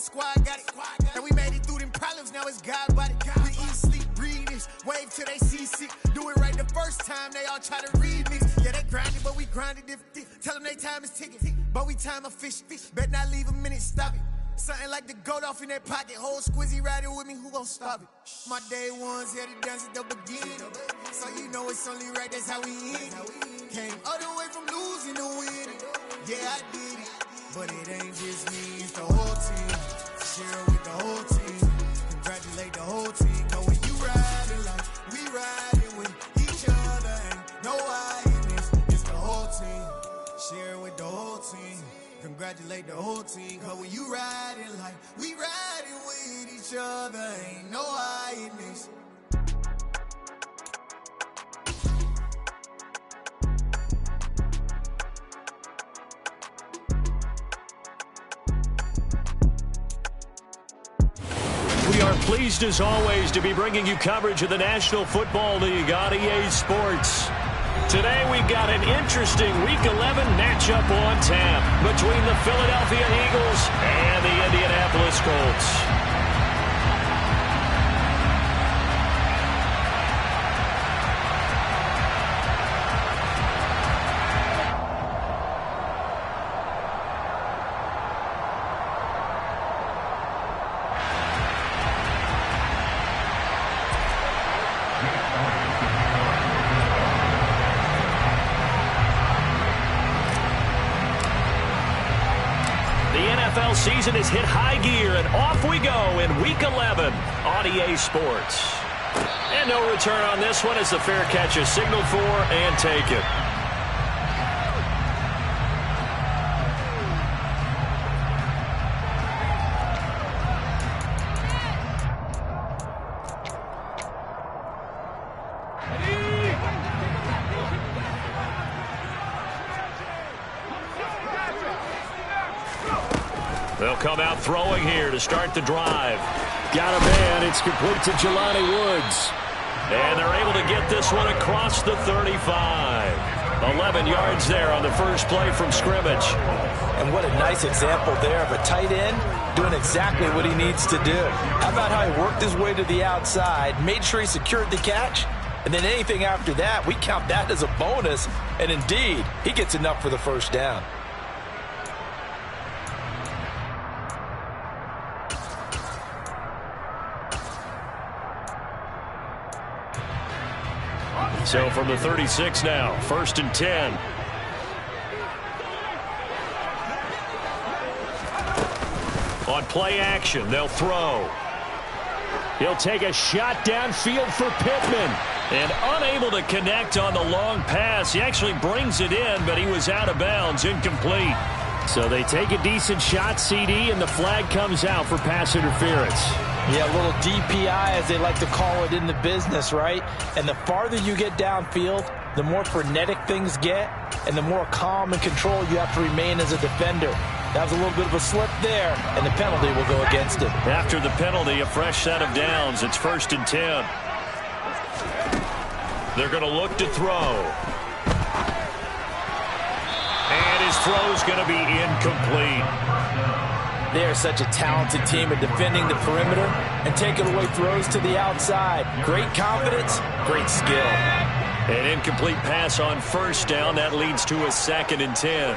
squad got it. And we made it through them problems, now it's God body. We eat, sleep, breathe this, wave till they see sick. Do it right the first time, they all try to remix. Yeah, they grinded, but we grinded different. Tell them they time is ticking, but we time a fish. Bet not leave a minute, stop it. Something like the goat off in that pocket. Whole squizzy riding with me, who gon' stop it? My day ones here to dance at the beginning. So you know it's only right, that's how we end. Came all the way from losing to winning. Yeah, I did it. But it ain't just me, it's the whole team. Share it with the whole team. Congratulate the whole team. Know when you riding like we riding with each other. Ain't no I in this, it's the whole team. Share it with the whole team. Congratulate the whole team. Cause when you riding like we riding with each other. Ain't no I in this. We are pleased as always to be bringing you coverage of the National Football League on EA Sports. Today we've got an interesting Week 11 matchup on tap between the Philadelphia Eagles and the Indianapolis Colts. Season has hit high gear, and off we go in Week 11 on EA Sports. And no return on this one as the fair catch is signaled for and taken. They'll come out throwing here to start the drive. Got a man. It's complete to Jelani Woods. And they're able to get this one across the 35. 11 yards there on the first play from scrimmage. And what a nice example there of a tight end doing exactly what he needs to do. How about how he worked his way to the outside, made sure he secured the catch, and then anything after that, we count that as a bonus. And indeed, he gets enough for the first down. So from the 36 now, 1st and 10. On play action, they'll throw. He'll take a shot downfield for Pittman. And unable to connect on the long pass. He actually brings it in, but he was out of bounds, incomplete. So they take a decent shot, CD, and the flag comes out for pass interference. Yeah, a little DPI, as they like to call it in the business, right? And the farther you get downfield, the more frenetic things get, and the more calm and control you have to remain as a defender. That was a little bit of a slip there, and the penalty will go against him. After the penalty, a fresh set of downs. It's 1st and 10. They're going to look to throw. And his throw's going to be incomplete. They are such a talented team at defending the perimeter and taking away throws to the outside. Great confidence, great skill. An incomplete pass on first down. That leads to a 2nd and 10.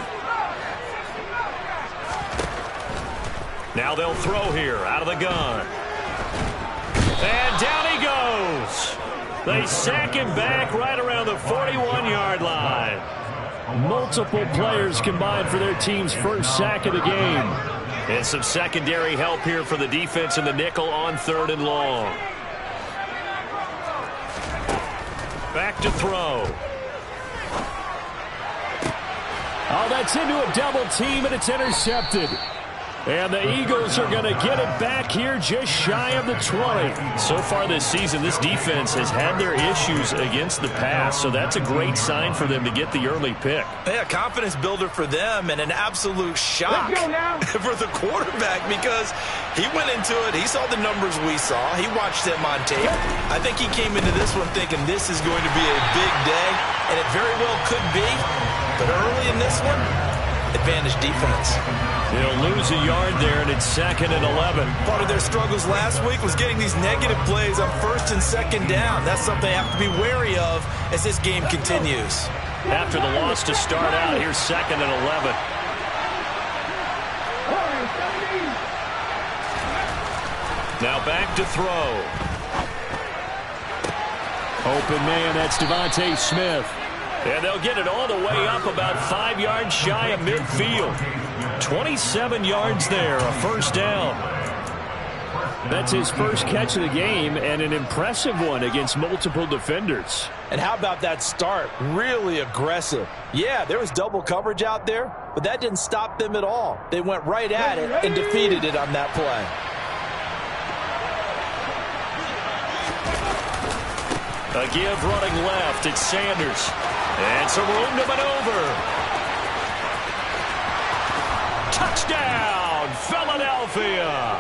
Now they'll throw here out of the gun. And down he goes. They sack him back right around the 41-yard line. Multiple players combined for their team's first sack of the game. And some secondary help here for the defense in the nickel on 3rd and long. Back to throw. Oh, that's into a double team, and it's intercepted. And the Eagles are going to get it back here just shy of the 20. So far this season, this defense has had their issues against the pass, so that's a great sign for them to get the early pick. Yeah, confidence builder for them and an absolute shock for the quarterback because he went into it. He saw the numbers we saw. He watched them on tape. I think he came into this one thinking this is going to be a big day, and it very well could be. But early in this one, advantage defense. He'll lose a yard there, and it's 2nd and 11. Part of their struggles last week was getting these negative plays on 1st and 2nd down. That's something they have to be wary of as this game continues. After the loss to start out, here's 2nd and 11. Now back to throw. Open man, that's Devontae Smith. And they'll get it all the way up about 5 yards shy of midfield. 27 yards there, a first down. That's his first catch of the game, and an impressive one against multiple defenders. And how about that start? Really aggressive. Yeah, there was double coverage out there, but that didn't stop them at all. They went right at it and defeated it on that play. A give running left. It's Sanders. And some room to maneuver. Touchdown, Philadelphia.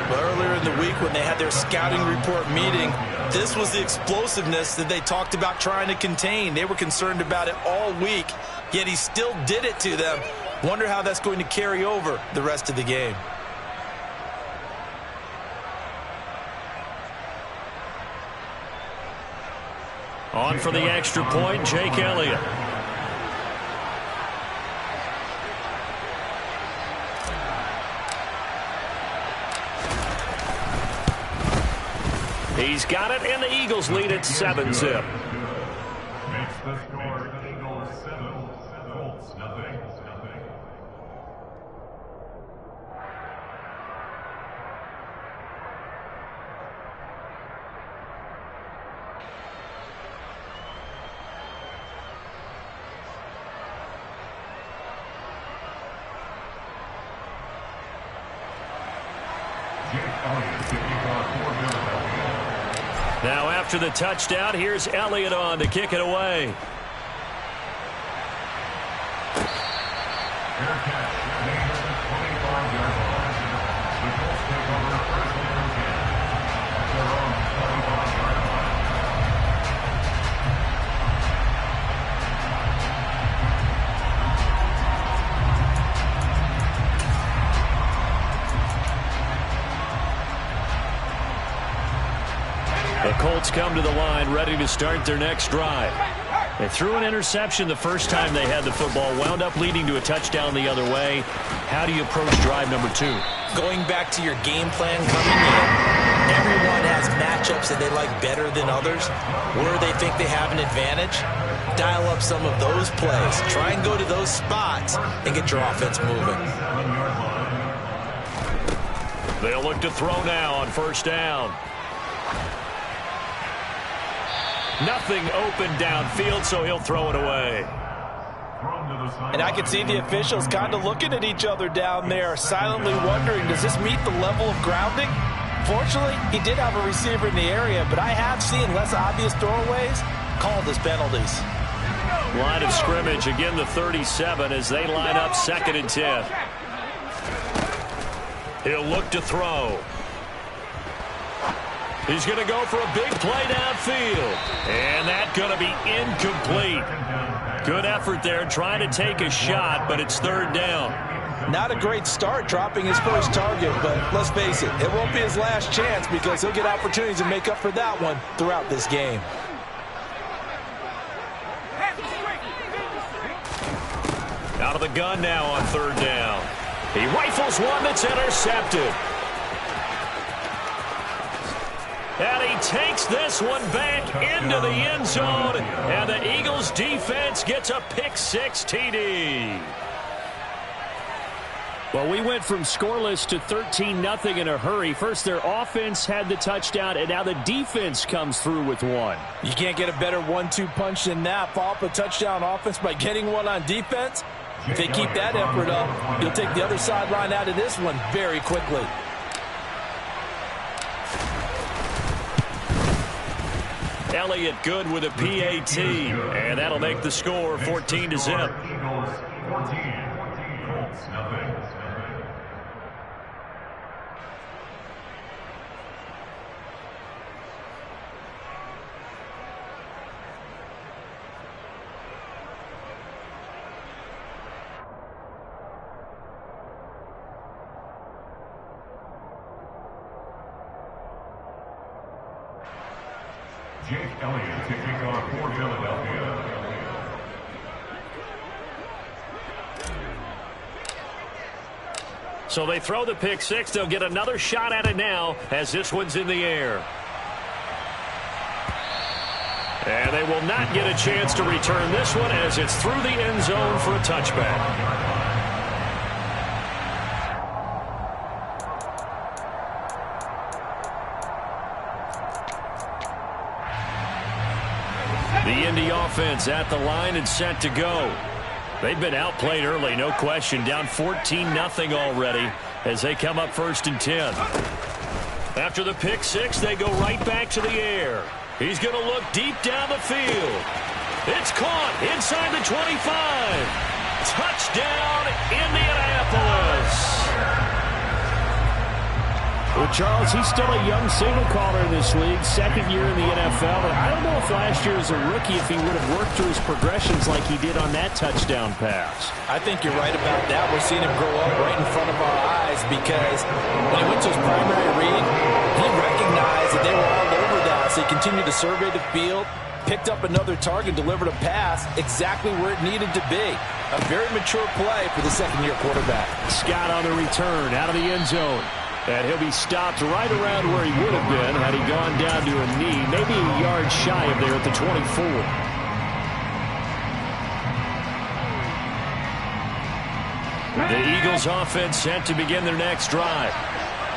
But earlier in the week when they had their scouting report meeting, this was the explosiveness that they talked about trying to contain. They were concerned about it all week, yet he still did it to them. Wonder how that's going to carry over the rest of the game. On for the extra point, Jake Elliott. He's got it, and the Eagles lead at 7-zip. Makes the score Eagles 7, Colts nothing. Now after the touchdown, here's Elliott on to kick it away. Fair catch, made at the 25-yard line. The Colts take over 1st and 10 at their own 25-yard line. The Colts come to the line ready to start their next drive. They threw an interception the first time they had the football, wound up leading to a touchdown the other way. How do you approach drive number 2? Going back to your game plan coming in, everyone has matchups that they like better than others. Where they think they have an advantage, dial up some of those plays. Try and go to those spots and get your offense moving. They'll look to throw now on first down. Nothing open downfield, so he'll throw it away. And I can see the officials kind of looking at each other down there, silently wondering, does this meet the level of grounding? Fortunately, he did have a receiver in the area, but I have seen less obvious throwaways called as penalties. Line of scrimmage, again the 37 as they line up 2nd and 10. He'll look to throw. He's going to go for a big play downfield. And that's going to be incomplete. Good effort there trying to take a shot, but it's 3rd down. Not a great start dropping his first target, but let's face it, it won't be his last chance because he'll get opportunities to make up for that one throughout this game. Out of the gun now on 3rd down. He rifles one that's intercepted. And he takes this one back into the end zone. And the Eagles defense gets a pick-6 TD. Well, we went from scoreless to 13-0 in a hurry. First, their offense had the touchdown, and now the defense comes through with one. You can't get a better 1-2 punch than that. Follow up a touchdown offense by getting one on defense. If they keep that effort up, you'll take the other sideline out of this one very quickly. Elliott good with a PAT, and that'll make the score 14-0. Eagles 14, Colts nothing. Jake Elliott kicking off for Philadelphia. So they throw the pick six. They'll get another shot at it now as this one's in the air. And they will not get a chance to return this one as it's through the end zone for a touchback. The Indy offense at the line and set to go. They've been outplayed early, no question. Down 14-0 already as they come up 1st and 10. After the pick six, they go right back to the air. He's going to look deep down the field. It's caught inside the 25. Touchdown, Indianapolis. Well, Charles, he's still a young signal caller in this league, 2nd year in the NFL. And I don't know if last year as a rookie, if he would have worked through his progressions like he did on that touchdown pass. I think you're right about that. We're seeing him grow up right in front of our eyes because when he went to his primary read, he recognized that they were all over that. So he continued to survey the field, picked up another target, delivered a pass exactly where it needed to be. A very mature play for the second-year quarterback. Scott on the return out of the end zone. And he'll be stopped right around where he would have been had he gone down to a knee, maybe a yard shy of there at the 24. The Eagles offense set to begin their next drive.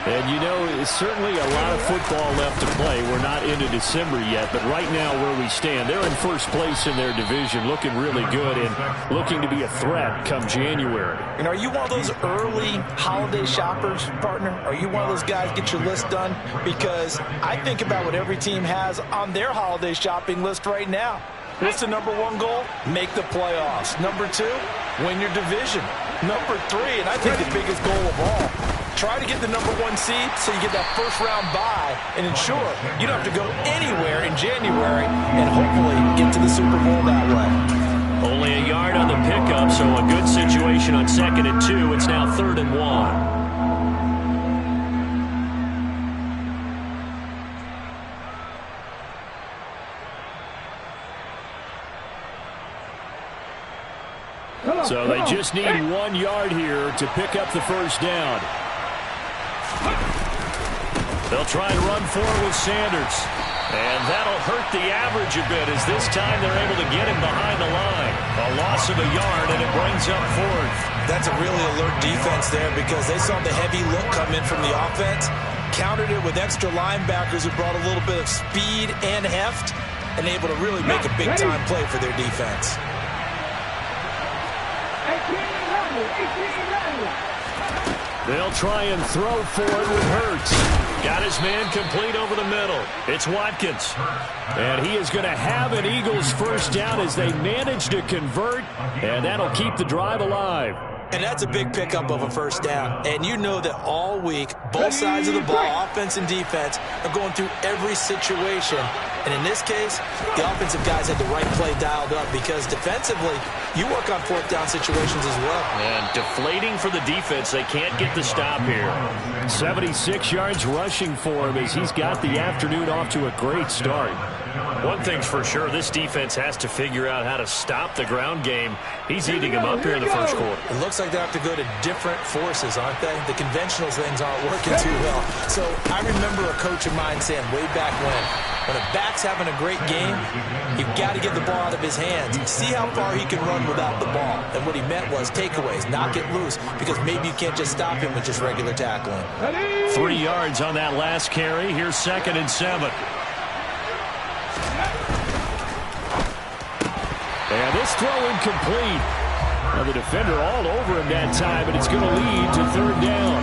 And, you know, it's certainly a lot of football left to play. We're not into December yet, but right now where we stand, they're in first place in their division, looking really good and looking to be a threat come January. And are you one of those early holiday shoppers, partner? Are you one of those guys get your list done? Because I think about what every team has on their holiday shopping list right now. What's the number one goal? Make the playoffs. Number two, win your division. Number three, and I think the biggest goal of all, try to get the number one seed so you get that first-round bye and ensure you don't have to go anywhere in January and hopefully get to the Super Bowl that way. Only a yard on the pickup, so a good situation on 2nd and 2. It's now 3rd and 1. So they just need 1 yard here to pick up the first down. They'll try and run forward with Sanders. And that'll hurt the average a bit as this time they're able to get him behind the line. A loss of a yard, and it brings up 4th. That's a really alert defense there because they saw the heavy look come in from the offense, countered it with extra linebackers who brought a little bit of speed and heft, and able to really make a big-time play for their defense. They'll try and throw for it with Hurts. Got his man complete over the middle. It's Watkins. And he is going to have an Eagles first down as they manage to convert, and that'll keep the drive alive. And that's a big pickup of a first down. And you know that all week, both sides of the ball, offense and defense, are going through every situation. And in this case, the offensive guys had the right play dialed up because defensively, you work on 4th down situations as well. And deflating for the defense. They can't get the stop here. 76 yards rushing for him as he's got the afternoon off to a great start. One thing's for sure, this defense has to figure out how to stop the ground game. He's eating them up here in the first quarter. It looks like they have to go to different forces, aren't they? The conventional things aren't working too well. So I remember a coach of mine saying way back when a back's having a great game, you've got to get the ball out of his hands. See how far he can run without the ball. And what he meant was takeaways, knock it loose, because maybe you can't just stop him with just regular tackling. 3 yards on that last carry. Here's 2nd and 7. And this throw incomplete. Now the defender all over him that time, but it's going to lead to 3rd down.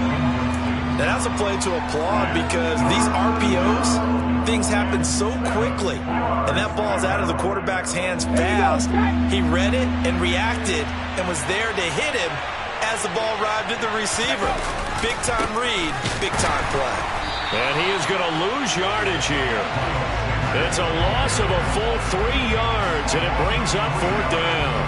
And that's a play to applaud because these RPOs, things happen so quickly. And that ball's out of the quarterback's hands fast. He read it and reacted and was there to hit him as the ball arrived at the receiver. Big-time read, big-time play. And he is going to lose yardage here. It's a loss of a full 3 yards, and it brings up 4th down.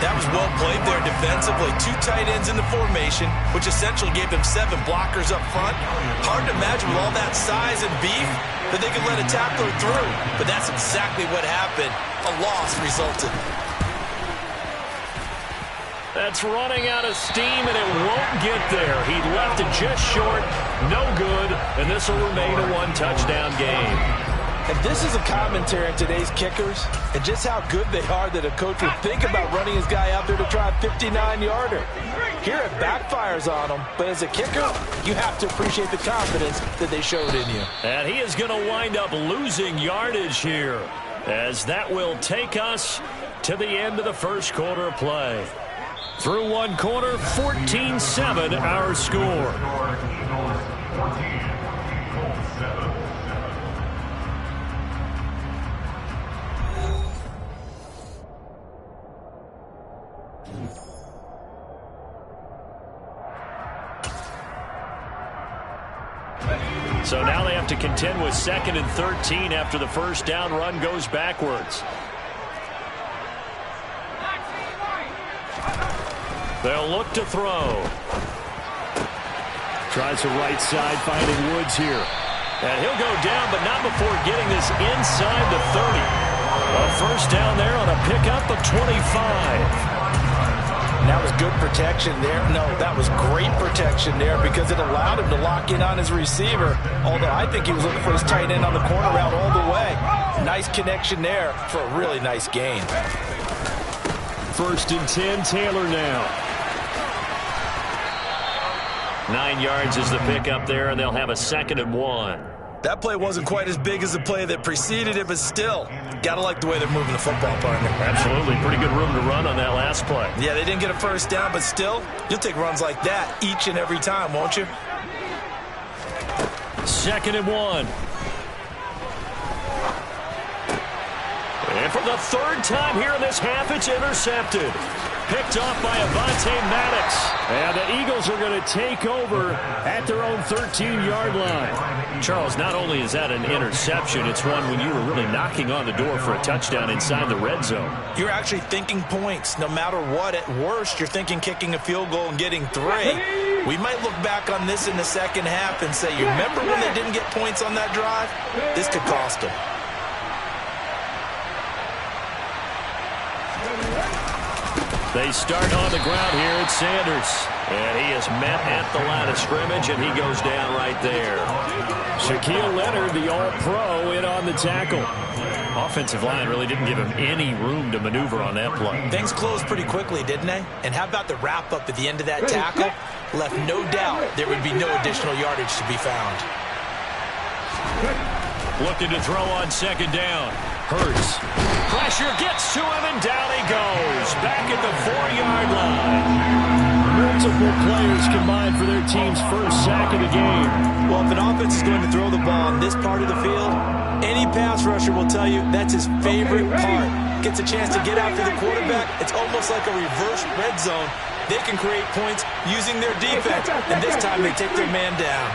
That was well played there defensively. 2 tight ends in the formation, which essentially gave them 7 blockers up front. Hard to imagine with all that size and beef that they could let a tackler through. But that's exactly what happened. A loss resulted. That's running out of steam, and it won't get there. He left it just short. No good, and this will remain a 1-touchdown game. And this is a commentary on today's kickers and just how good they are that a coach would think about running his guy out there to try a 59-yarder. Here it backfires on him, but as a kicker, you have to appreciate the confidence that they showed in you. And he is going to wind up losing yardage here, as that will take us to the end of the first quarter of play. Through one quarter, 14-7 our score. Eagles 14, Colts 7. So now they have to contend with 2nd and 13 after the first down run goes backwards. They'll look to throw. Tries the right side, finding Woods here. And he'll go down, but not before getting this inside the 30. A first down there on a pickup of 25. And that was good protection there. No, that was great protection there because it allowed him to lock in on his receiver. Although I think he was looking for his tight end on the corner route all the way. Nice connection there for a really nice gain. 1st and 10, Taylor now. 9 yards is the pickup there, and they'll have a 2nd and 1. That play wasn't quite as big as the play that preceded it, but still, gotta like the way they're moving the football, partner. Absolutely. Pretty good room to run on that last play. Yeah, they didn't get a first down, but still, you'll take runs like that each and every time, won't you? 2nd and 1. And for the 3rd time here in this half, it's intercepted. Picked off by Avonte Maddox. And the Eagles are going to take over at their own 13-yard line. Charles, not only is that an interception, it's one when you were really knocking on the door for a touchdown inside the red zone. You're actually thinking points. No matter what, at worst, you're thinking kicking a field goal and getting 3. We might look back on this in the second half and say, you remember when they didn't get points on that drive? This could cost them. They start on the ground here at Sanders. And he is met at the line of scrimmage, and he goes down right there. Shaquille Leonard, the All-Pro, in on the tackle. Offensive line really didn't give him any room to maneuver on that play. Things closed pretty quickly, didn't they? And how about the wrap-up at the end of that tackle? Left no doubt there would be no additional yardage to be found. Looking to throw on 2nd down. Hurts. Pressure gets to him, and down he goes. Back at the 4-yard line. Multiple players combined for their team's first sack of the game. Well, if an offense is going to throw the ball on this part of the field, any pass rusher will tell you that's his favorite part. Gets a chance to get after the quarterback. It's almost like a reverse red zone. They can create points using their defense, and this time they take their man down.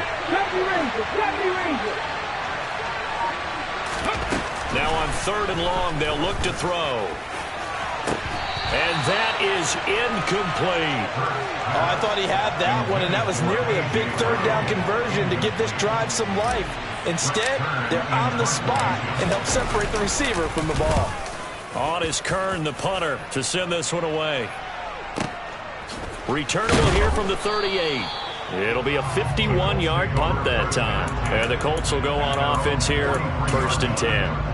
Now on 3rd and long, they'll look to throw. And that is incomplete. Oh, I thought he had that one, and that was nearly a big 3rd down conversion to give this drive some life. Instead, they're on the spot and help separate the receiver from the ball. On is Kern, the punter, to send this one away. Returnable here from the 38. It'll be a 51-yard punt that time. And the Colts will go on offense here, 1st and 10.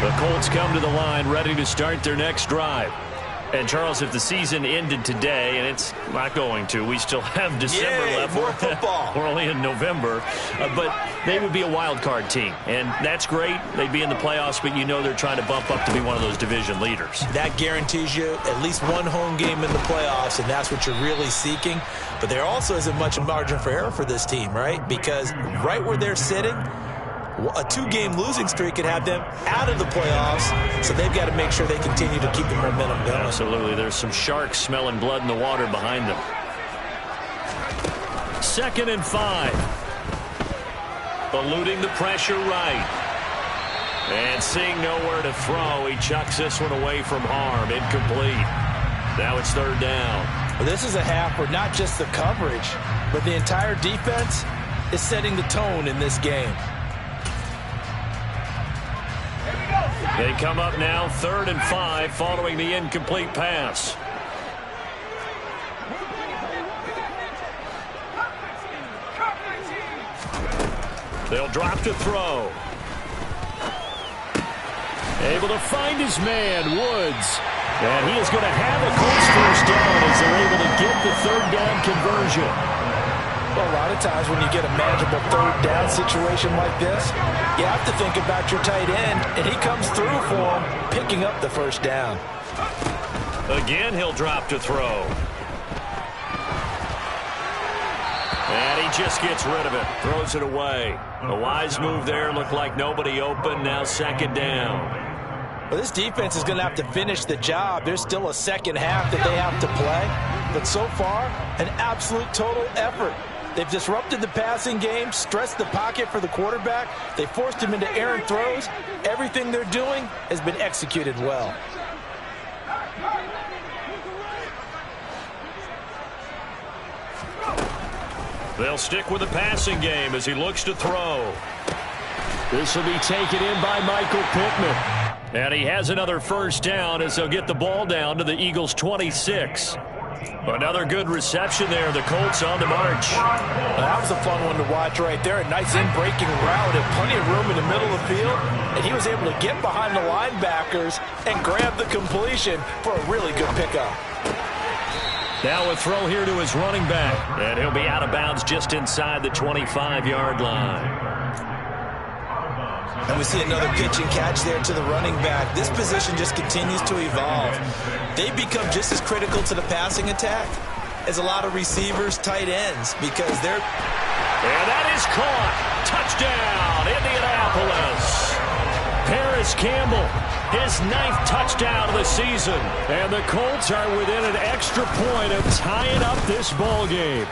The Colts come to the line ready to start their next drive. And, Charles, if the season ended today, and it's not going to, we still have December left. More football. We're only in November. But they would be a wild card team. And that's great. They'd be in the playoffs, but you know they're trying to bump up to be one of those division leaders. That guarantees you at least one home game in the playoffs, and that's what you're really seeking. But there also isn't much margin for error for this team, right? Because right where they're sitting, a 2-game losing streak could have them out of the playoffs, so they've got to make sure they continue to keep the momentum going. Absolutely. There's some sharks smelling blood in the water behind them. 2nd and 5. eluding the pressure right. And seeing nowhere to throw, he chucks this one away from harm. Incomplete. Now it's third down. Well, this is a half where not just the coverage, but the entire defense is setting the tone in this game. They come up now 3rd and 5 following the incomplete pass. They'll drop to throw. Able to find his man, Woods. And he is going to have a Colts first down as they're able to get the third down conversion. Well, a lot of times when you get a manageable third down situation like this, you have to think about your tight end, and he comes through for him, picking up the first down. Again, he'll drop to throw. And he just gets rid of it, throws it away. A wise move there, looked like nobody open, now second down. Well, this defense is going to have to finish the job. There's still a second half that they have to play. But so far, an absolute total effort. They've disrupted the passing game, stressed the pocket for the quarterback. They forced him into errant throws. Everything they're doing has been executed well. They'll stick with the passing game as he looks to throw. This will be taken in by Michael Pittman. And he has another first down as they'll get the ball down to the Eagles' 26. Another good reception there. The Colts on the march. Well, that was a fun one to watch right there. A nice in-breaking route and plenty of room in the middle of the field. And he was able to get behind the linebackers and grab the completion for a really good pickup. Now a throw here to his running back. And he'll be out of bounds just inside the 25-yard line. And we see another pitch and catch there to the running back. This position just continues to evolve. They become just as critical to the passing attack as a lot of receivers, tight ends, because they're... And that is caught. Touchdown, Indianapolis. Paris Campbell, his 9th touchdown of the season. And the Colts are within an extra point of tying up this ball game.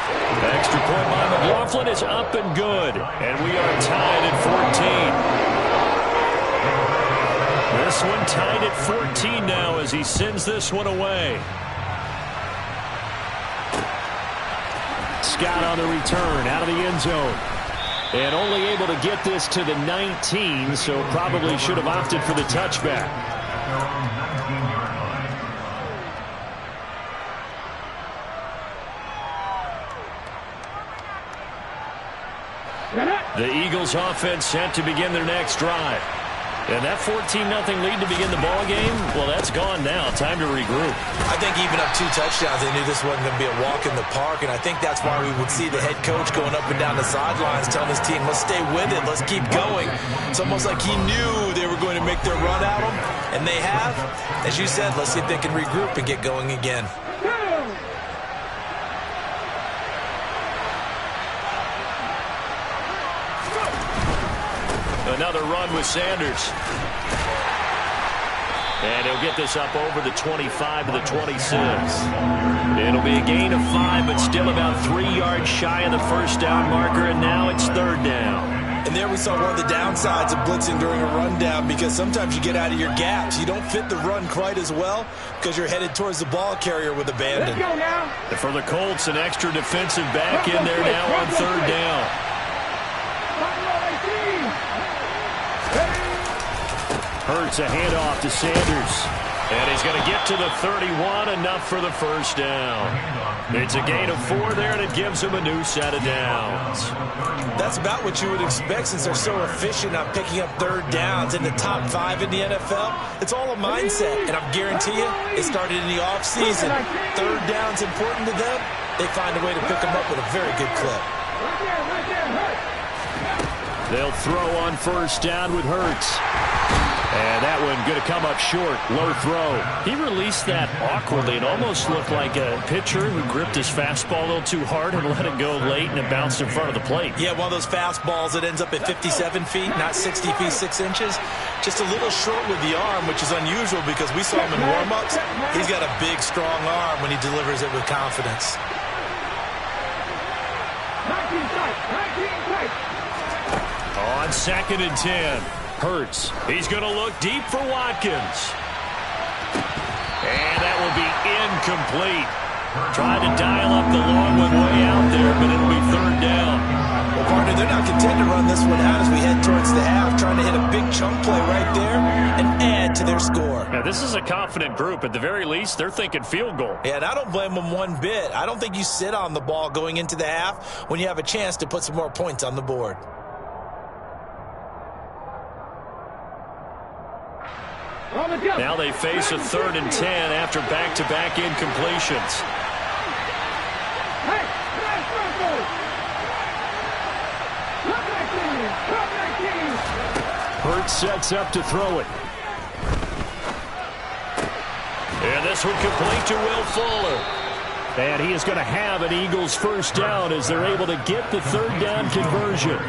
Extra point by McLaughlin is up and good. And we are tied at 14. This one tied at 14 now as he sends this one away. Scott on the return out of the end zone. And only able to get this to the 19, so probably should have opted for the touchback. The Eagles offense set to begin their next drive. And that 14-0 lead to begin the ball game, well, that's gone now. Time to regroup. I think even up 2 touchdowns, they knew this wasn't going to be a walk in the park, and I think that's why we would see the head coach going up and down the sidelines telling his team, let's stay with it, let's keep going. It's almost like he knew they were going to make their run at him, and they have. As you said, let's see if they can regroup and get going again. Another run with Sanders. And he'll get this up over the 25 to the 26. It'll be a gain of 5, but still about 3 yards shy of the first down marker, and now it's third down. And there we saw one of the downsides of blitzing during a rundown, because sometimes you get out of your gaps. You don't fit the run quite as well because you're headed towards the ball carrier with abandon. And for the Colts, an extra defensive back in there now on third down. Hurts a handoff to Sanders. And he's going to get to the 31, enough for the first down. It's a gain of 4 there, and it gives him a new set of downs. That's about what you would expect since they're so efficient on picking up third downs in the top 5 in the NFL. It's all a mindset, and I guarantee you, it started in the offseason. Third down's important to them. They find a way to pick them up with a very good clip. They'll throw on first down with Hurts. And that one going to come up short. Low throw. He released that awkwardly. It almost looked like a pitcher who gripped his fastball a little too hard and let it go late, and it bounced in front of the plate. Yeah, one of those fastballs that ends up at 57 feet, not 60 feet, 6 inches. Just a little short with the arm, which is unusual because we saw him in warm-ups. He's got a big, strong arm when he delivers it with confidence. On 2nd and 10. Hurts. He's going to look deep for Watkins. And that will be incomplete. Tried to dial up the long one way out there, but it'll be 3rd down. Well, partner, they're not content to run this one out as we head towards the half, trying to hit a big chunk play right there and add to their score. Now, this is a confident group. At the very least, they're thinking field goal. Yeah, and I don't blame them one bit. I don't think you sit on the ball going into the half when you have a chance to put some more points on the board. Now they face a 3rd and 10 after back-to-back incompletions. Hurts sets up to throw it. And this one complete to Will Fuller. And he is going to have an Eagles 1st down as they're able to get the 3rd down conversion.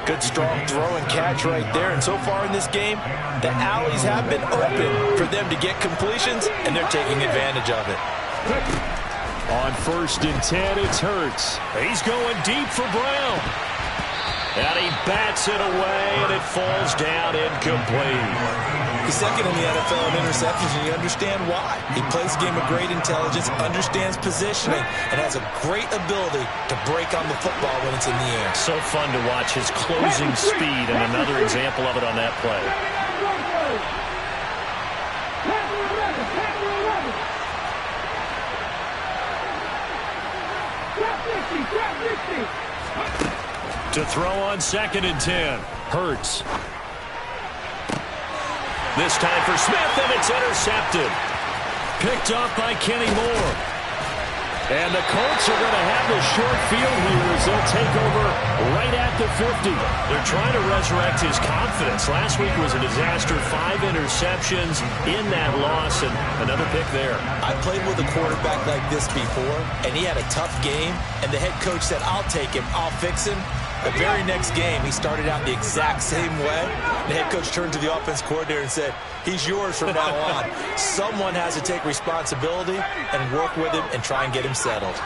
Good strong throw and catch right there. And so far in this game, the alleys have been open for them to get completions, and they're taking advantage of it. On 1st and 10, it's Hurts. He's going deep for Brown. And he bats it away, and it falls down incomplete. He's second in the NFL in interceptions, and you understand why. He plays a game of great intelligence, understands positioning, and has a great ability to break on the football when it's in the air. So fun to watch his closing speed, and another example of it on that play. To throw on 2nd and 10. Hurts. This time for Smith, and it's intercepted. Picked off by Kenny Moore. And the Colts are going to have the short field here as they'll take over right at the 50. They're trying to resurrect his confidence. Last week was a disaster. 5 interceptions in that loss, and another pick there. I played with a quarterback like this before, and he had a tough game, and the head coach said, "I'll take him, I'll fix him." The very next game, he started out the exact same way. The head coach turned to the offense coordinator and said, "He's yours from now on." Someone has to take responsibility and work with him and try and get him settled.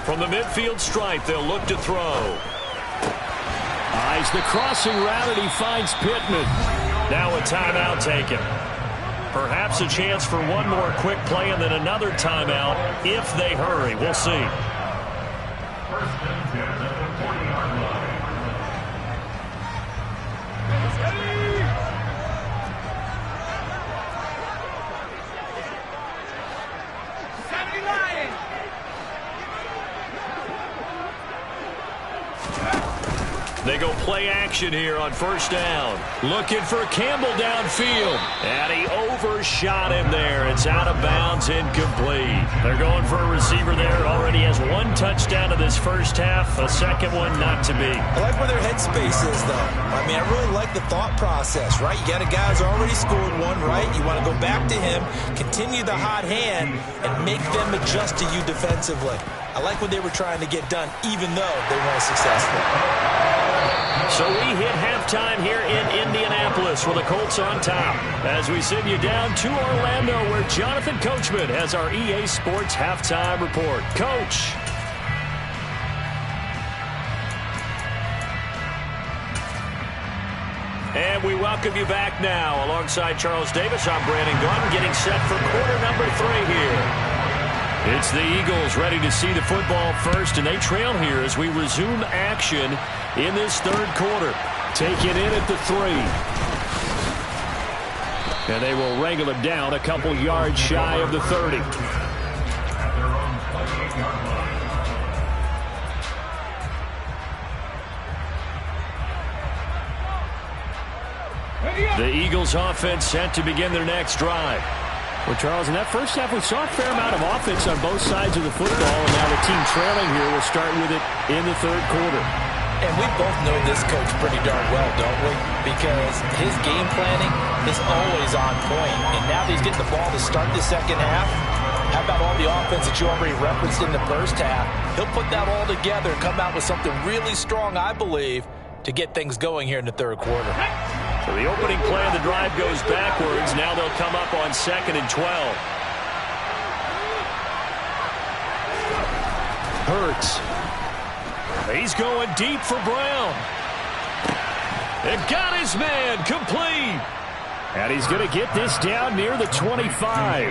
From the midfield stripe, they'll look to throw. Eyes the crossing route, and he finds Pittman. Now a timeout taken. Perhaps a chance for one more quick play and then another timeout if they hurry. We'll see. They go play action here on 1st down. Looking for Campbell downfield. And he overshot him there. It's out of bounds, incomplete. They're going for a receiver there. Already has 1 touchdown in this 1st half. A second one not to be. I like where their headspace is, though. I mean, I really like the thought process, right? You got a guy who's already scored 1, right? You want to go back to him, continue the hot hand, and make them adjust to you defensively. I like what they were trying to get done, even though they weren't successful. So we hit halftime here in Indianapolis with the Colts on top. As we send you down to Orlando, where Jonathan Coachman has our EA Sports halftime report. Coach. And we welcome you back now. Alongside Charles Davis, I'm Brandon Gaudin, getting set for quarter number 3 here. It's the Eagles ready to see the football first, and they trail here as we resume action in this 3rd quarter. Taken in at the 3. And they will wrangle it down a couple yards shy of the 30. The Eagles offense set to begin their next drive. Well, Charles, in that 1st half, we saw a fair amount of offense on both sides of the football, and now the team trailing here will start with it in the 3rd quarter. And we both know this coach pretty darn well, don't we? Because his game planning is always on point. And now that he's getting the ball to start the 2nd half, how about all the offense that you already referenced in the 1st half? He'll put that all together and come out with something really strong, I believe, to get things going here in the 3rd quarter. So the opening play of the drive goes backwards. Now they'll come up on 2nd and 12. Hurts. He's going deep for Brown. And got his man complete. And he's going to get this down near the 25.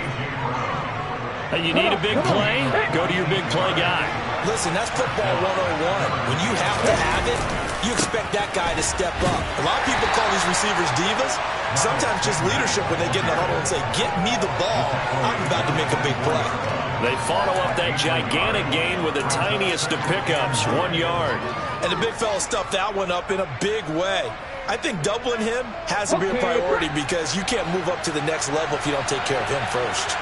Hey, you need a big play? Go to your big play guy. Listen, that's football 101. When you have to have it, you expect that guy to step up. A lot of people call these receivers divas. Sometimes just leadership when they get in the huddle and say, get me the ball. I'm about to make a big play. They follow up that gigantic gain with the tiniest of pickups, 1 yard. And the big fella stuffed that one up in a big way. I think doubling him has to be a priority because you can't move up to the next level if you don't take care of him first.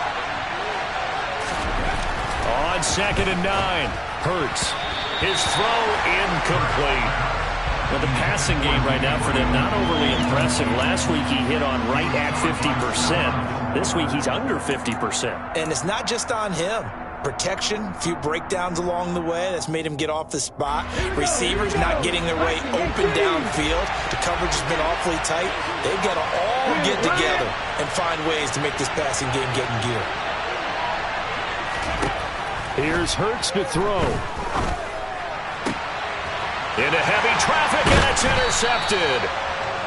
On 2nd and 9, Hurts. His throw incomplete. Well, the passing game right now for them not overly impressive. Last week he hit on right at 50%. This week he's under 50%. And it's not just on him. Protection, a few breakdowns along the way that's made him get off the spot. Receivers not getting their way open downfield. The coverage has been awfully tight. They've got to all get together and find ways to make this passing game get in gear. Here's Hurts to throw. Into heavy traffic, and it's intercepted.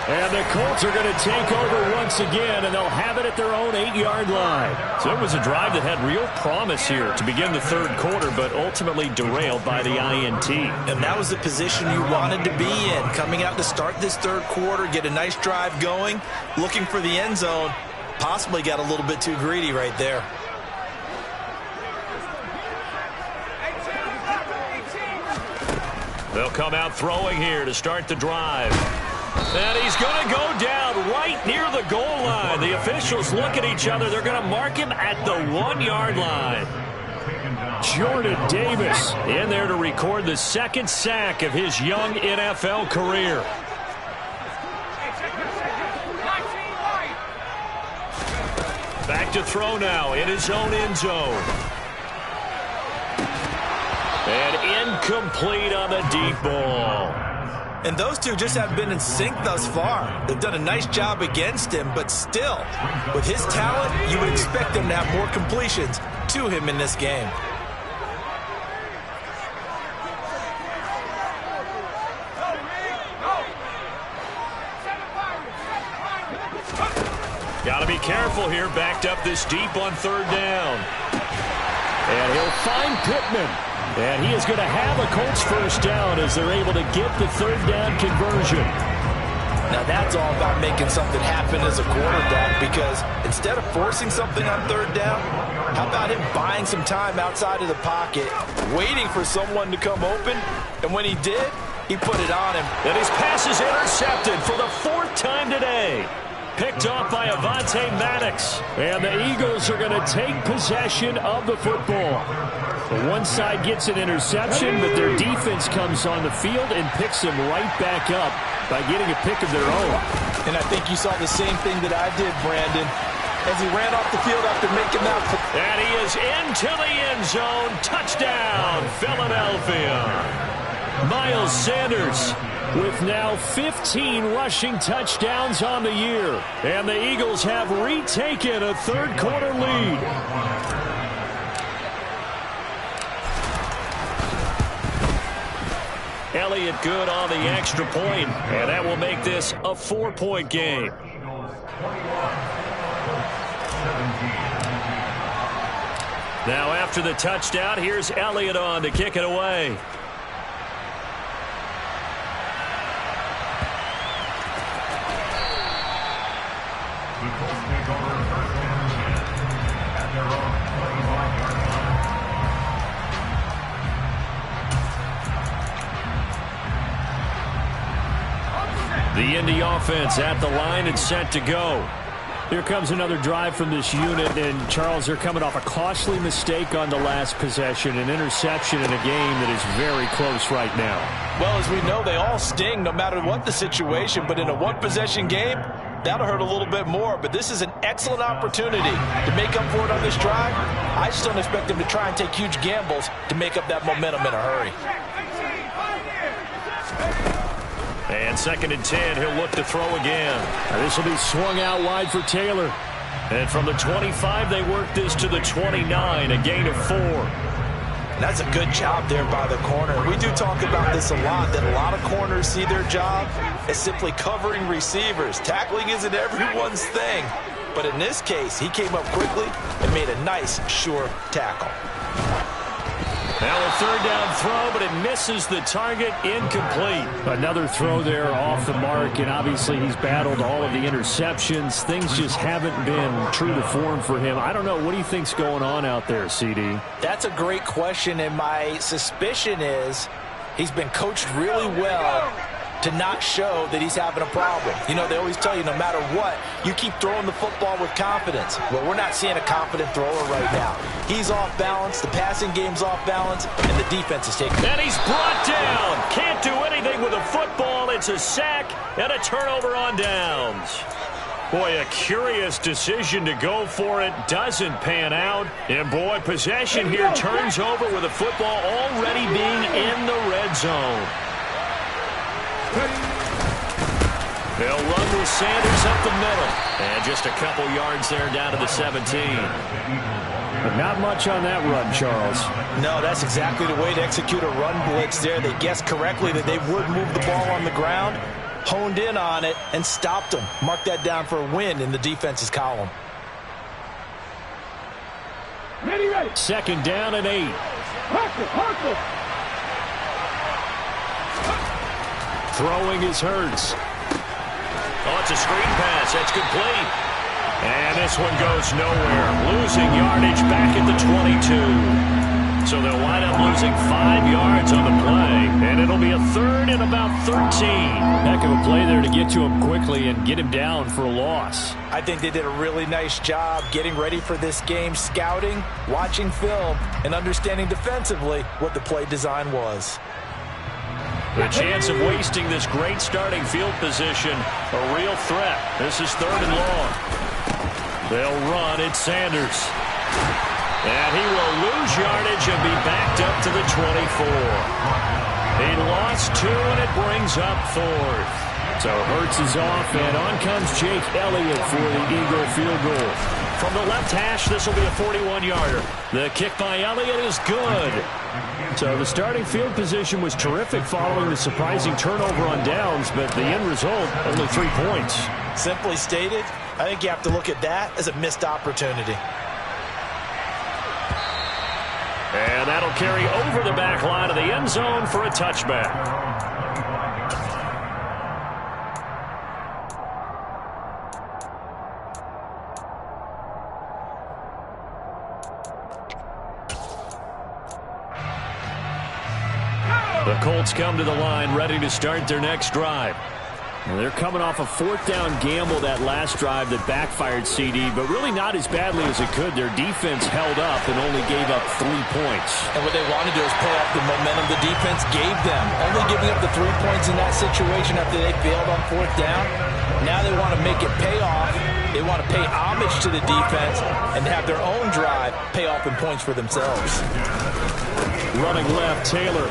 And the Colts are going to take over once again, and they'll have it at their own 8-yard line. So it was a drive that had real promise here to begin the third quarter, but ultimately derailed by the INT. And that was the position you wanted to be in. Coming out to start this third quarter, get a nice drive going, looking for the end zone. Possibly got a little bit too greedy right there. They'll come out throwing here to start the drive. And he's going to go down right near the goal line. The officials look at each other. They're going to mark him at the 1-yard line. Jordan Davis in there to record the second sack of his young NFL career. Back to throw now in his own end zone. And incomplete on the deep ball. And those two just have been in sync thus far. They've done a nice job against him, but still, with his talent, you would expect them to have more completions to him in this game. Got to be careful here, backed up this deep on third down. And he'll find Pittman. And he is going to have a Colts first down as they're able to get the third down conversion. Now that's all about making something happen as a quarterback, because instead of forcing something on third down, how about him buying some time outside of the pocket, waiting for someone to come open, and when he did, he put it on him. And his pass is intercepted for the 4th time today. Picked off by Avonte Maddox. And the Eagles are going to take possession of the football. One side gets an interception, but their defense comes on the field and picks them right back up by getting a pick of their own. And I think you saw the same thing that I did, Brandon, as he ran off the field after making that. And he is into the end zone. Touchdown, Philadelphia. Miles Sanders with now 15 rushing touchdowns on the year. And the Eagles have retaken a third quarter lead. Elliott good on the extra point, and that will make this a 4-point game. Now after the touchdown, here's Elliott on to kick it away. The Indy offense at the line and set to go. Here comes another drive from this unit, and Charles, they're coming off a costly mistake on the last possession, an interception in a game that is very close right now. Well, as we know, they all sting no matter what the situation, but in a one-possession game, that'll hurt a little bit more. But this is an excellent opportunity to make up for it on this drive. I just don't expect them to try and take huge gambles to make up that momentum in a hurry. And 2nd and 10, he'll look to throw again. This will be swung out wide for Taylor. And from the 25, they work this to the 29, a gain of 4. That's a good job there by the corner. We do talk about this a lot, that a lot of corners see their job as simply covering receivers. Tackling isn't everyone's thing. But in this case, he came up quickly and made a nice, sure tackle. Now a third down throw, but it misses the target, incomplete. Another throw there off the mark, and obviously he's battled all of the interceptions. Things just haven't been true to form for him. I don't know. What do you think's going on out there, CD? That's a great question, and my suspicion is he's been coached really well to not show that he's having a problem. You know, they always tell you no matter what, you keep throwing the football with confidence. Well, we're not seeing a confident thrower right now. He's off balance, the passing game's off balance, and the defense is taking it. And he's brought down. Can't do anything with a football. It's a sack and a turnover on downs. Boy, a curious decision to go for it. Doesn't pan out. And, boy, possession here turns over with the football already being in the red zone. They'll run with Sanders up the middle. And just a couple yards there down to the 17. But not much on that run, Charles. No, that's exactly the way to execute a run blitz there. They guessed correctly that they would move the ball on the ground, honed in on it, and stopped them. Mark that down for a win in the defense's column. Second down and 8. Throwing is Hurts. Oh, it's a screen pass. That's complete. And this one goes nowhere. Losing yardage back at the 22. So they'll wind up losing 5 yards on the play. And it'll be a third and about 13. Heck of a play there to get to him quickly and get him down for a loss. I think they did a really nice job getting ready for this game, scouting, watching film, and understanding defensively what the play design was. The chance of wasting this great starting field position, a real threat. This is third and long. They'll run. It's Sanders. And he will lose yardage and be backed up to the 24. He lost 2, and it brings up fourth. So Hurts is off, and on comes Jake Elliott for the Eagle field goal. From the left hash, this will be a 41-yarder. The kick by Elliott is good. So the starting field position was terrific following the surprising turnover on downs, but the end result, only 3 points. Simply stated, I think you have to look at that as a missed opportunity. And that'll carry over the back line of the end zone for a touchback. The Colts come to the line, ready to start their next drive. Well, they're coming off a fourth down gamble that last drive that backfired, CD, but really not as badly as it could. Their defense held up and only gave up 3 points. And what they want to do is play off the momentum the defense gave them. Only giving up the 3 points in that situation after they failed on fourth down. Now they want to make it pay off. They want to pay homage to the defense and have their own drive pay off in points for themselves. Running left, Taylor.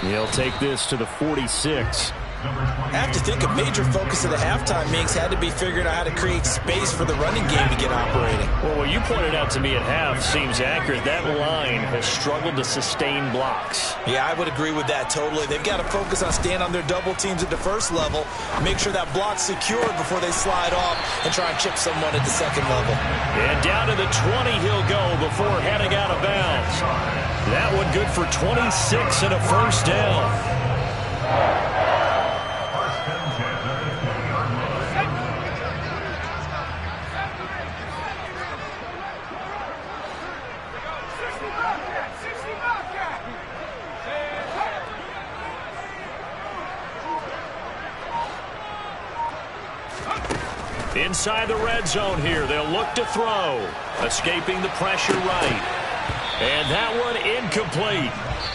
He'll take this to the 46. I have to think a major focus of the halftime meetings had to be figuring out how to create space for the running game to get operating. Well, what you pointed out to me at half seems accurate. That line has struggled to sustain blocks. Yeah, I would agree with that totally. They've got to focus on staying on their double teams at the first level, make sure that block's secured before they slide off and try and chip someone at the second level. And down to the 20 he'll go before heading out of bounds. That one good for 26 and a first down. Inside the red zone here, they'll look to throw. Escaping the pressure right. And that one incomplete.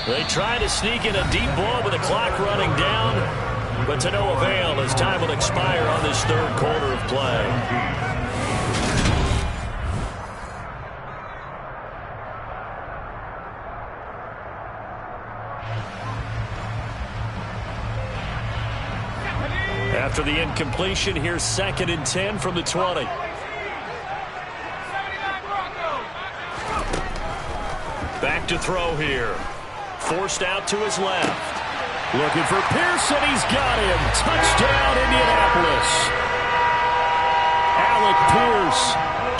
They try to sneak in a deep ball with the clock running down, but to no avail as time will expire on this third quarter of play. After the incompletion, here's 2nd and 10 from the 20. Back to throw here. Forced out to his left. Looking for Pearson. He's got him. Touchdown, Indianapolis. Alec Pierce.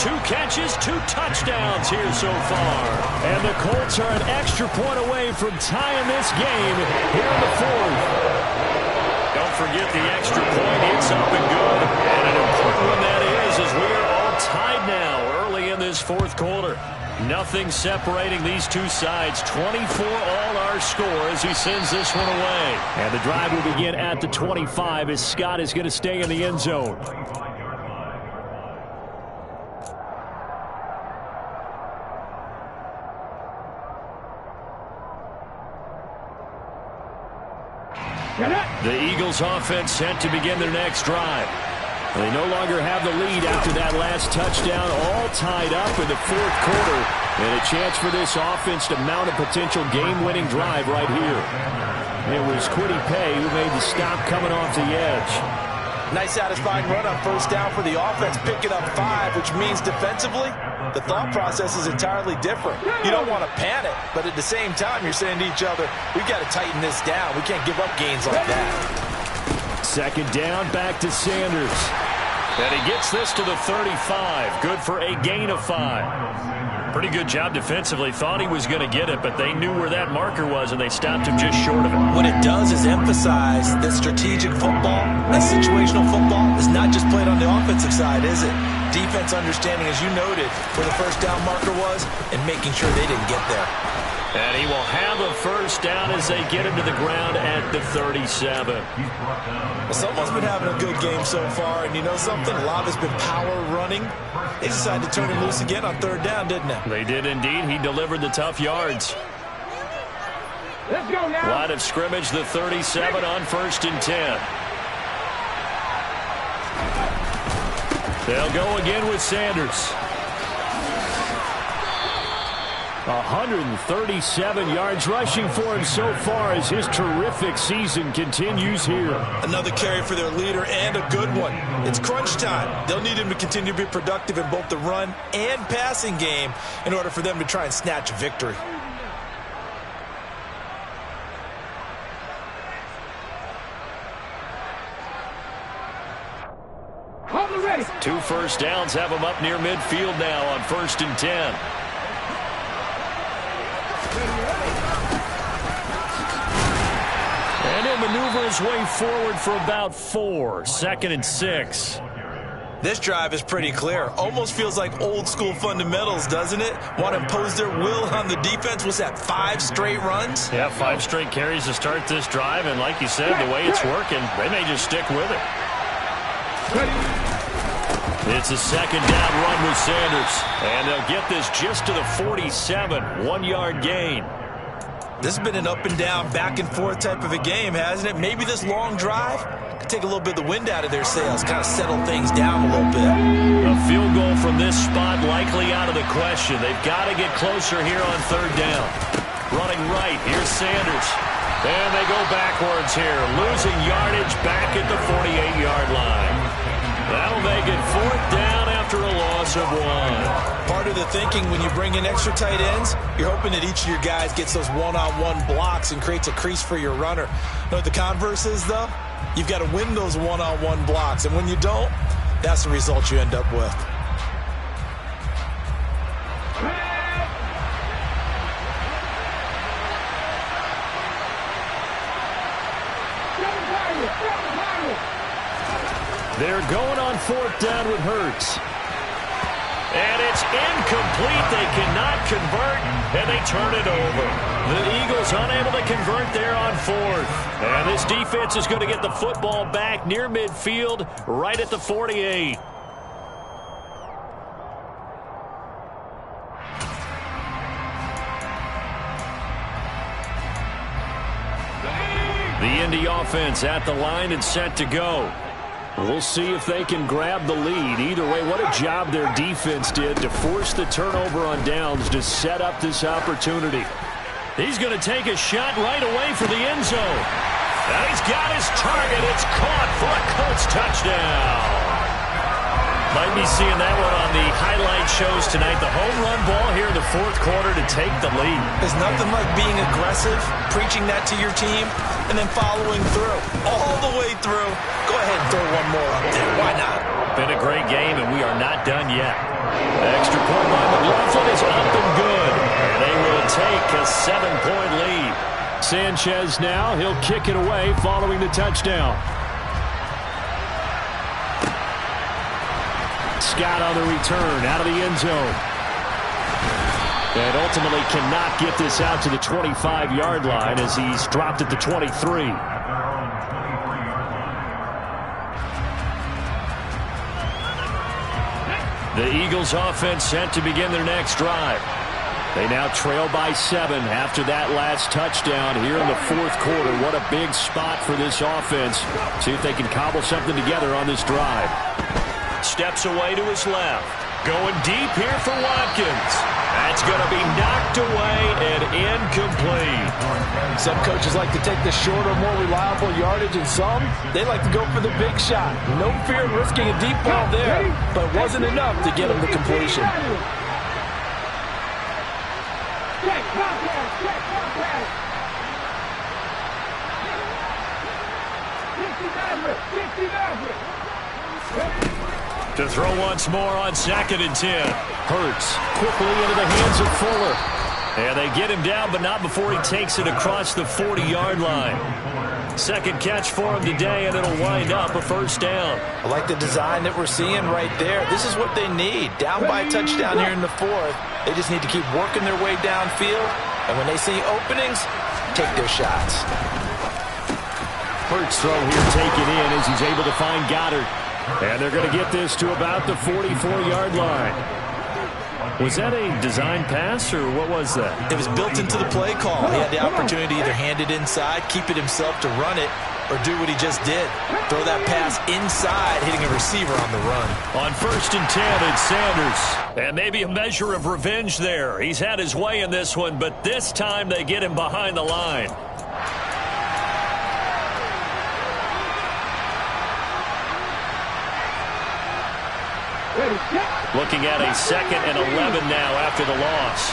2 catches, 2 touchdowns here so far. And the Colts are an extra point away from tying this game here in the 4th. Don't forget the extra point. It's up and good. And an important one that is, as we are all tied now early in this 4th quarter. Nothing separating these two sides. 24 all our score as he sends this one away. And the drive will begin at the 25 as Scott is going to stay in the end zone. The Eagles offense set to begin their next drive. They no longer have the lead after that last touchdown, all tied up in the 4th quarter. And a chance for this offense to mount a potential game-winning drive right here. It was Kwity Paye who made the stop coming off the edge. Nice satisfying run on first down for the offense, picking up 5, which means defensively, the thought process is entirely different. You don't want to panic, but at the same time, you're saying to each other, we've got to tighten this down. We can't give up gains like that. 2nd down, back to Sanders. And he gets this to the 35. Good for a gain of 5. Pretty good job defensively. Thought he was going to get it, but they knew where that marker was, and they stopped him just short of it. What it does is emphasize that strategic football, that situational football, is not just played on the offensive side, is it? Defense understanding, as you noted, where the first down marker was, and making sure they didn't get there. And he will have a first down as they get him to the ground at the 37. Well, someone's been having a good game so far, and you know something? A lot has been power running. They decided to turn him loose again on 3rd down, didn't they? They did indeed. He delivered the tough yards. Let's go now. Line of scrimmage, the 37 on 1st and 10. They'll go again with Sanders. 137 yards rushing for him so far as his terrific season continues here. Another carry for their leader and a good one. It's crunch time. They'll need him to continue to be productive in both the run and passing game in order for them to try and snatch a victory. Ready. 2 first downs have him up near midfield now on 1st and 10. And he'll maneuver his way forward for about 4. 2nd and 6. This drive is pretty clear. Almost feels like old school fundamentals, doesn't it? Want to impose their will on the defense. Was that 5 straight runs? Yeah, 5 straight carries to start this drive. And like you said, the way it's working, they may just stick with it. It's a 2nd down run with Sanders. And they'll get this just to the 47. 1-yard gain. This has been an up and down, back and forth type of a game, hasn't it? Maybe this long drive could take a little bit of the wind out of their sails, kind of settle things down a little bit. A field goal from this spot likely out of the question. They've got to get closer here on 3rd down. Running right, here's Sanders. And they go backwards here, losing yardage back at the 48-yard line. That'll make it 4th down after a loss of 1. Part of the thinking when you bring in extra tight ends, you're hoping that each of your guys gets those one-on-one blocks and creates a crease for your runner. You know what the converse is, though? You've got to win those one-on-one blocks, and when you don't, that's the result you end up with. They're going on 4th down with Hurts. And it's incomplete. They cannot convert, and they turn it over. The Eagles unable to convert there on 4th. And this defense is going to get the football back near midfield, right at the 48. The Indy offense at the line and set to go. We'll see if they can grab the lead. Either way, what a job their defense did to force the turnover on downs to set up this opportunity. He's going to take a shot right away for the end zone. And he's got his target. It's caught for a Colts touchdown. Might be seeing that one on the highlight shows tonight. The home run ball here in the fourth quarter to take the lead. There's nothing like being aggressive, preaching that to your team, and then following through. All the way through. Go ahead and throw one more up there. Why not? Been a great game, and we are not done yet. The extra point by McLaughlin is up and good. And they will take a 7-point lead. Sanchez now, he'll kick it away following the touchdown. Scott on the return out of the end zone. And ultimately cannot get this out to the 25-yard line as he's dropped at the 23. The Eagles offense set to begin their next drive. They now trail by 7 after that last touchdown here in the fourth quarter. What a big spot for this offense. See if they can cobble something together on this drive. Steps away to his left. Going deep here for Watkins. That's going to be knocked away and incomplete. Some coaches like to take the shorter, more reliable yardage, and some, they like to go for the big shot. No fear of risking a deep ball there, but it wasn't enough to get him the completion. To throw once more on 2nd and 10. Hurts quickly into the hands of Fuller. And they get him down, but not before he takes it across the 40-yard line. Second catch for him today, and it'll wind up a first down. I like the design that we're seeing right there. This is what they need. Down by a touchdown here in the fourth. They just need to keep working their way downfield. And when they see openings, take their shots. Hurts throw here taken in as he's able to find Goddard. And they're going to get this to about the 44-yard line. Was that a design pass, or what was that? It was built into the play call. He had the opportunity to either hand it inside, keep it himself to run it, or do what he just did. Throw that pass inside, hitting a receiver on the run. On 1st and 10, it's Sanders. And maybe a measure of revenge there. He's had his way in this one, but this time they get him behind the line. Looking at a 2nd and 11 now after the loss.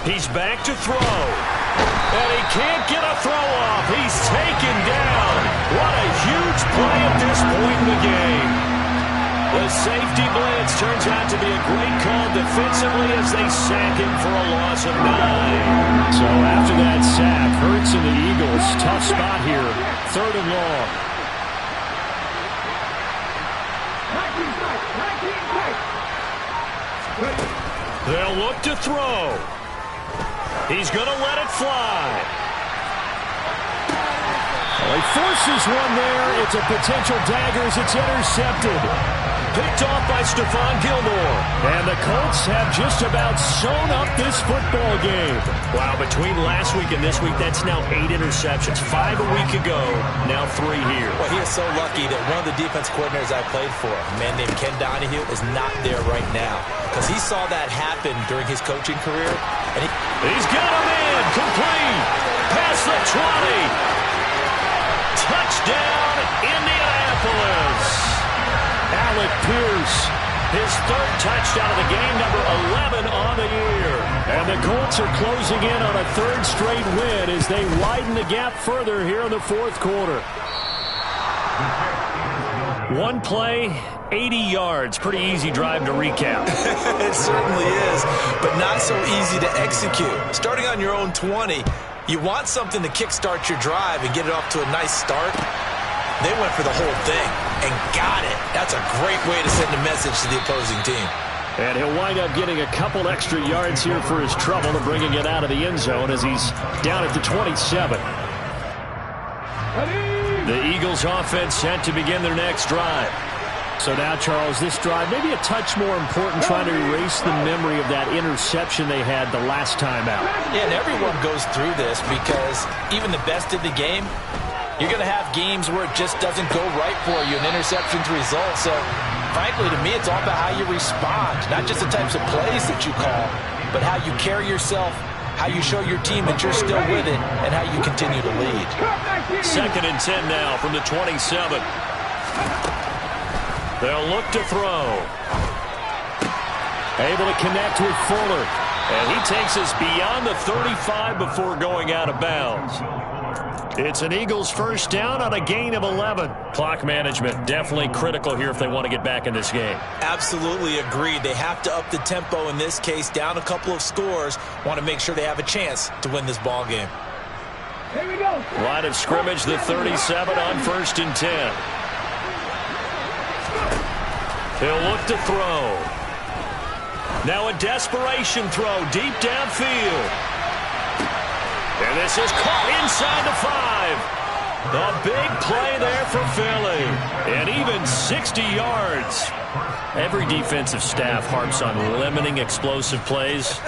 He's back to throw. And he can't get a throw off. He's taken down. What a huge play at this point in the game. The safety blitz turns out to be a great call defensively as they sack him for a loss of 9. So after that sack, Hurts and the Eagles, tough spot here. 3rd and long. They'll look to throw. He's going to let it fly. Well, he forces one there. It's a potential dagger as it's intercepted. Picked off by Stephon Gilmore. And the Colts have just about sewn up this football game. Wow, between last week and this week, that's now 8 interceptions. 5 a week ago, now 3 here. Well, he is so lucky that one of the defense coordinators I played for, a man named Ken Donahue, is not there right now. Because he saw that happen during his coaching career. And he's got him in. Complete. Past the 20. Touchdown, Indianapolis. Alec Pierce, his 3rd touchdown of the game, number 11 on the year. And the Colts are closing in on a 3rd straight win as they widen the gap further here in the fourth quarter. One play, 80 yards. Pretty easy drive to recap. It certainly is, but not so easy to execute. Starting on your own 20, you want something to kickstart your drive and get it off to a nice start. They went for the whole thing and got it. That's a great way to send a message to the opposing team. And he'll wind up getting a couple extra yards here for his trouble and bringing it out of the end zone as he's down at the 27. The Eagles offense set to begin their next drive. So now, Charles, this drive maybe a touch more important, trying to erase the memory of that interception they had the last time out. Yeah, and everyone goes through this because even the best in the game, you're going to have games where it just doesn't go right for you, an interception's result. So Frankly, to me, it's all about how you respond, not just the types of plays that you call, but how you carry yourself, how you show your team that you're still with it, and how you continue to lead. 2nd and 10 now from the 27. They'll look to throw. Able to connect with Fuller. And he takes us beyond the 35 before going out of bounds. It's an Eagles first down on a gain of 11. Clock management definitely critical here if they want to get back in this game. Absolutely agreed. They have to up the tempo in this case, down a couple of scores. Want to make sure they have a chance to win this ball game. Here we go. Line of scrimmage, the 37 on 1st and 10. He'll look to throw. Now a desperation throw deep downfield. And this is caught inside the 5. A big play there for Philly. And even 60 yards. Every defensive staff harps on limiting explosive plays.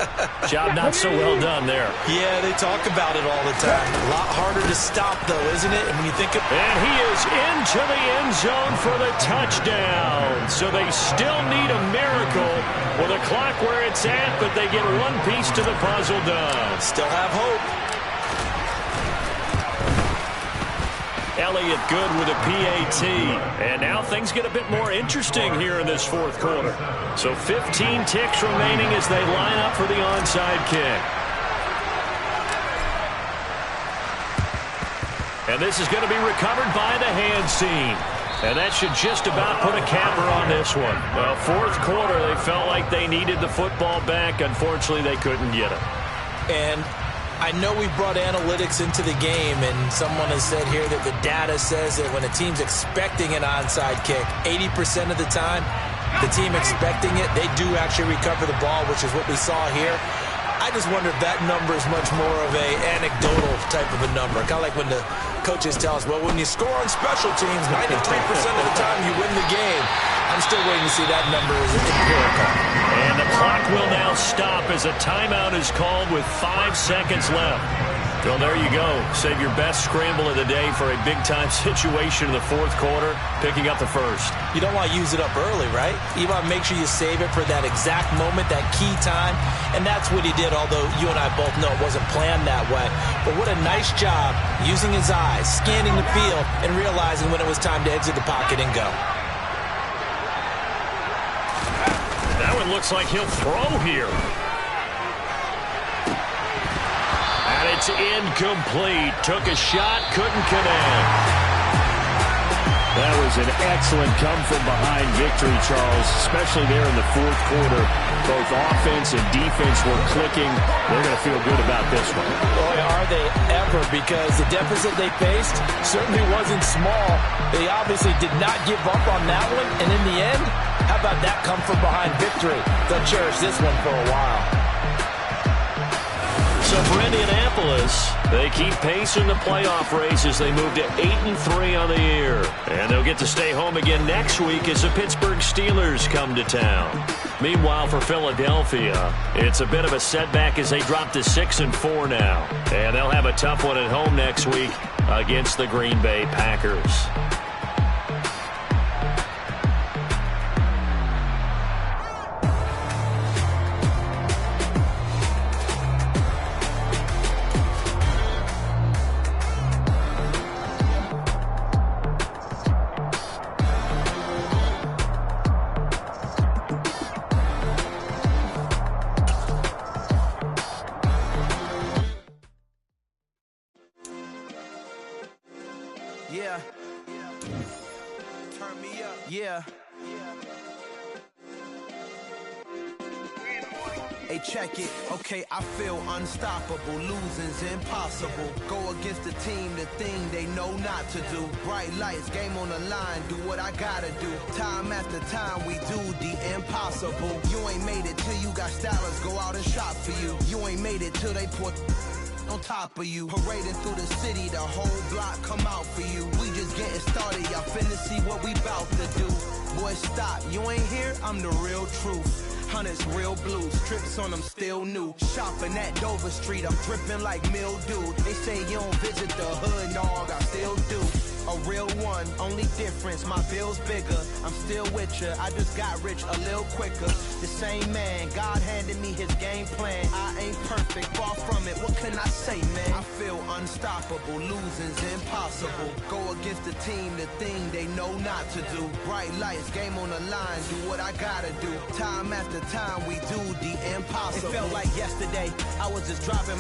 Job not so well done there. Yeah, they talk about it all the time. A lot harder to stop, though, isn't it? And when you think of... And he is into the end zone for the touchdown. So they still need a miracle with a clock where it's at, but they get one piece to the puzzle done. Still have hope. Elliott good with a PAT. And now things get a bit more interesting here in this 4th quarter. So 15 ticks remaining as they line up for the onside kick. And this is going to be recovered by the hands team. And that should just about put a capper on this one. Well, 4th quarter, they felt like they needed the football back. Unfortunately, they couldn't get it. And I know we brought analytics into the game, and someone has said here that the data says that when a team's expecting an onside kick, 80% of the time, the team expecting it, they do actually recover the ball, which is what we saw here. I just wonder if that number is much more of a anecdotal type of a number. Kind of like when the coaches tell us, well, when you score on special teams, 93% of the time you win the game. I'm still waiting to see that number as empirical. And the clock will now stop as a timeout is called with 5 seconds left. Well, there you go. Save your best scramble of the day for a big-time situation in the 4th quarter, picking up the 1st. You don't want to use it up early, right? You want to make sure you save it for that exact moment, that key time. And that's what he did, although you and I both know it wasn't planned that way. But what a nice job using his eyes, scanning the field, and realizing when it was time to exit the pocket and go. That one looks like he'll throw here. And it's incomplete. Took a shot, couldn't connect. That was an excellent come-from-behind victory, Charles, especially there in the 4th quarter. Both offense and defense were clicking. They're going to feel good about this one. Boy, are they ever, because the deficit they faced certainly wasn't small. They obviously did not give up on that one, and in the end, how about that come-from-behind victory? They'll cherish this one for a while. So for Indianapolis, they keep pace in the playoff race as they move to 8-3 on the year. And they'll get to stay home again next week as the Pittsburgh Steelers come to town. Meanwhile, for Philadelphia, it's a bit of a setback as they drop to 6-4 now. And they'll have a tough one at home next week against the Green Bay Packers. Yeah. Turn me up. Yeah. Hey, check it. Okay, I feel unstoppable. Losing's impossible. Go against the team, the thing they know not to do. Bright lights, game on the line. Do what I gotta do. Time after time, we do the impossible. You ain't made it till you got stylers go out and shop for you. You ain't made it till they put on top of you. Parading through the city, the whole block come out for you. We just getting started, y'all finna see what we bout to do. Boy, stop, you ain't here, I'm the real truth. Hunters, real blue, strips on them still new. Shopping at Dover Street, I'm dripping like mildew. They say you don't visit the hood, dog, I still do. a real one. Only difference, my bill's bigger. I'm still with ya, I just got rich a little quicker. The same man, God handed me his game plan. I ain't perfect, far from it, what can I say, man? I feel unstoppable, losing's impossible. Go against the team, the thing they know not to do. Bright lights, game on the line, do what I gotta do. Time after time, we do the impossible. It felt like yesterday, I was just driving